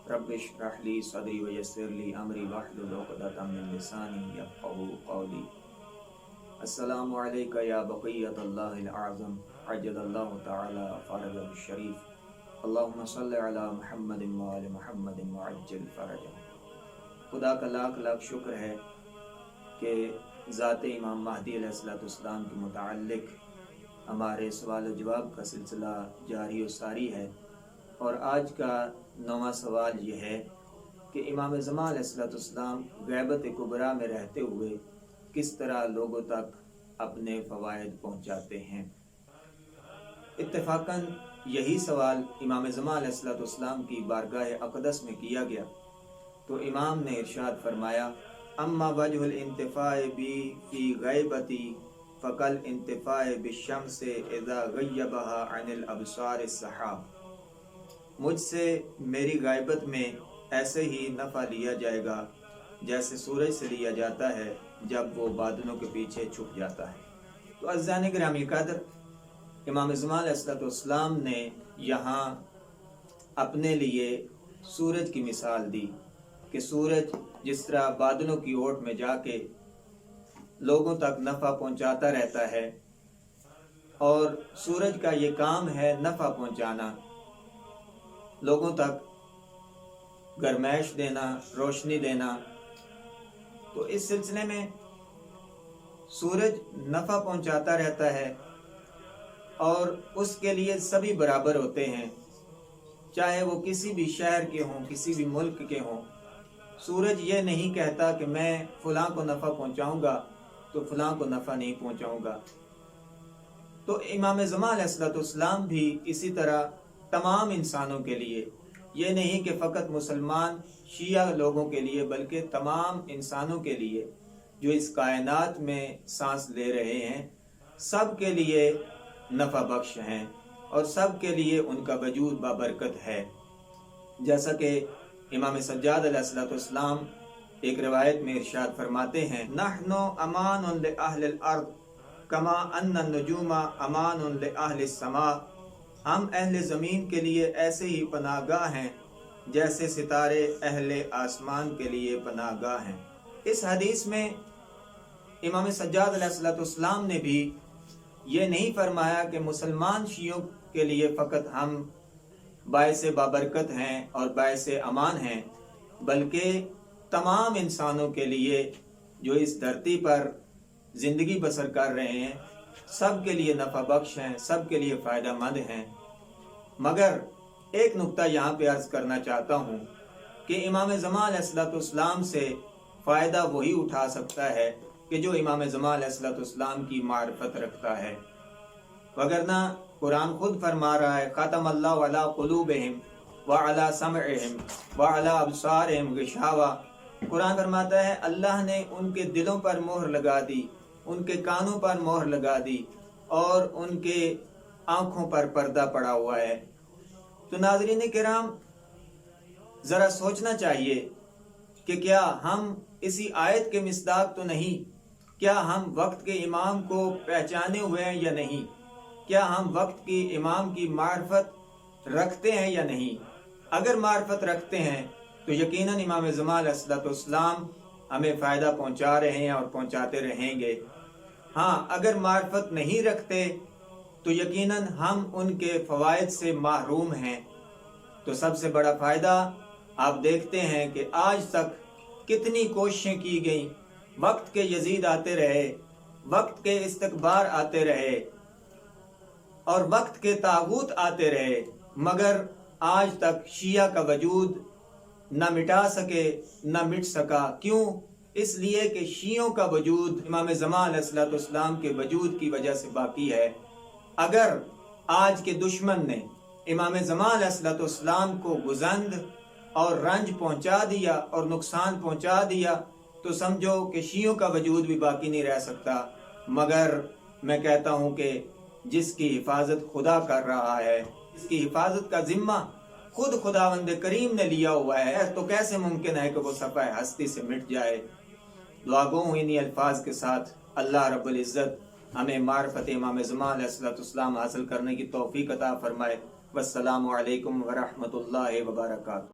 Rabbi इश्रह ली सदरी व यस्सिर ली अमरी वहलुल उक़दतम मिन लिसानी यफ़क़हू क़ौली। अस्सलामु अलैका या बक़ियतल्लाहिल आज़म अज्जलल्लाहु तआला फ़रजहु शरीफ। अल्लाहुम्मा सल्लि अला मुहम्मदिन व आलि मुहम्मदिन व अज्जिल फ़रजहु। खुदा का लाख लाख शुक्र है कि ज़ात इमाम महदी अलैहिस्सलाम के मुताल्लिक़ हमारे सवाल व जवाब का सिलसिला जारी व सारी है। और आज का 9वां सवाल ये है कि इमाम ज़मान अलैहिस्सलाम ग़ैबत कुबरा में रहते हुए किस तरह लोगों तक अपने फ़वाइद पहुँचाते हैं। इत्तेफ़ाक़न यही सवाल इमाम ज़मान अलैहिस्सलाम की बारगाह अक़दस में किया गया तो इमाम ने इरशाद फरमाया, अम्मा वजहुल इंतिफ़ाए बी फ़ी ग़ैबती फ़कल इंतिफ़ाए बिश्शम्से इज़ा ग़य्यबहा अनिल अबसार सहाब। मुझसे मेरी ग़ैबत में ऐसे ही नफ़ा लिया जाएगा जैसे सूरज से लिया जाता है जब वो बादलों के पीछे छुप जाता है। तो अज़ीज़ान गिरामी क़द्र, इमाम ज़मान अलैहिस्सलाम ने यहाँ अपने लिए सूरज की मिसाल दी कि सूरज जिस तरह बादलों की ओट में जाके लोगों तक नफ़ा पहुँचाता रहता है और सूरज का ये काम है नफ़ा पहुँचाना, लोगों तक गरमैश देना, रोशनी देना। तो इस सिलसिले में सूरज नफ़ा पहुँचाता रहता है और उसके लिए सभी बराबर होते हैं, चाहे वो किसी भी शहर के हों, किसी भी मुल्क के हों। सूरज ये नहीं कहता कि मैं फ़लाँ को नफ़ा पहुँचाऊँगा तो फ़लाँ को नफ़ा नहीं पहुँचाऊँगा। तो इमाम ज़मान अलैहिस्सलाम भी इसी तरह तमाम इंसानों के लिए, ये नहीं कि फ़कत मुसलमान शिया लोगों के लिए, बल्कि तमाम इंसानों के लिए जो इस कायनात में सांस ले रहे हैं, सब के लिए नफ़ा बख्श हैं और सब के लिए उनका वजूद बाबरकत है। जैसा कि इमाम सज्जाद अलैहिस्सलाम एक रिवायत में इरशाद फरमाते हैं, नहनु अमानुन li अहलिल अर्द कमा अन्ना नुजूमा अमानुन li अहलिस समा। हम अहले ज़मीन के लिए ऐसे ही पनाहगाह हैं जैसे सितारे अहले आसमान के लिए पनाहगाह हैं। इस हदीस में इमाम सज्जाद अलैहिस्सलाम ने भी ये नहीं फरमाया कि मुसलमान शियों के लिए फ़कत हम बाइसे बाबरकत हैं और बाइसे अमान हैं, बल्कि तमाम इंसानों के लिए जो इस धरती पर ज़िंदगी बसर कर रहे हैं, सब के लिए नफ़ा बख्श हैं, सब के लिए फ़ायदा मंद हैं। मगर एक नुक्ता यहाँ पे अर्ज़ करना चाहता हूँ कि इमाम ज़मान अलैहिस्सलाम से फ़ायदा वही उठा सकता है कि जो इमाम ज़मान अलैहिस्सलाम की मारिफत रखता है। वगरना कुरान खुद फरमा रहा है, ख़तमल्लाहु अला क़ुलूबिहिम व अला समइहिम व अला अबसारिहिम ग़िशावा। कुरान फरमाता है अल्लाह ने उनके दिलों पर मोहर लगा दी, उनके कानों पर मोहर लगा दी और उनके आँखों पर पर्दा पड़ा हुआ है। तो नाज़रीन किराम, ज़रा सोचना चाहिए कि क्या हम इसी आयत के मिस्दाक तो नहीं, क्या हम वक्त के इमाम को पहचाने हुए हैं या नहीं, क्या हम वक्त की इमाम की मार्फत रखते हैं या नहीं। अगर मार्फत रखते हैं तो यकीनन इमाम ज़मान अलैहिस्सलाम हमें फ़ायदा पहुँचा रहे हैं और पहुँचाते रहेंगे। हाँ, अगर मार्फत नहीं रखते तो यकीनन हम उनके फ़वाइद से महरूम हैं। तो सबसे बड़ा फ़ायदा आप देखते हैं कि आज तक कितनी कोशिशें की गई, वक्त के यजीद आते रहे, वक्त के इस्तकबार आते रहे और वक्त के तागूत आते रहे, मगर आज तक शिया का वजूद न मिटा सके, न मिट सका। क्यों? इसलिए कि शियों का वजूद इमाम ज़मान अलैहिस्सलाम के वजूद की वजह से बाकी है। अगर आज के दुश्मन ने इमाम ज़मान अलैहिस्सलाम को गुज़ंद और रंज पहुँचा दिया और नुकसान पहुँचा दिया तो समझो कि शियों का वजूद भी बाकी नहीं रह सकता। मगर मैं कहता हूँ कि जिसकी हिफाजत खुदा कर रहा है, इसकी हिफाजत का जिम्मा खुद खुदावंद करीम ने लिया हुआ है, तो कैसे मुमकिन है कि वो सफ़ाए हस्ती से मिट जाए। दुआ गो हूँ इन्हीं अल्फाज के साथ अल्लाह रब्बुल इज़्ज़त हमें मारिफत इमाम ज़मान अलैहिस्सलाम हासिल करने की तौफीक अता फरमाए। वस्सलामु अलैकुम व रहमतुल्लाहि व बरकातुहू।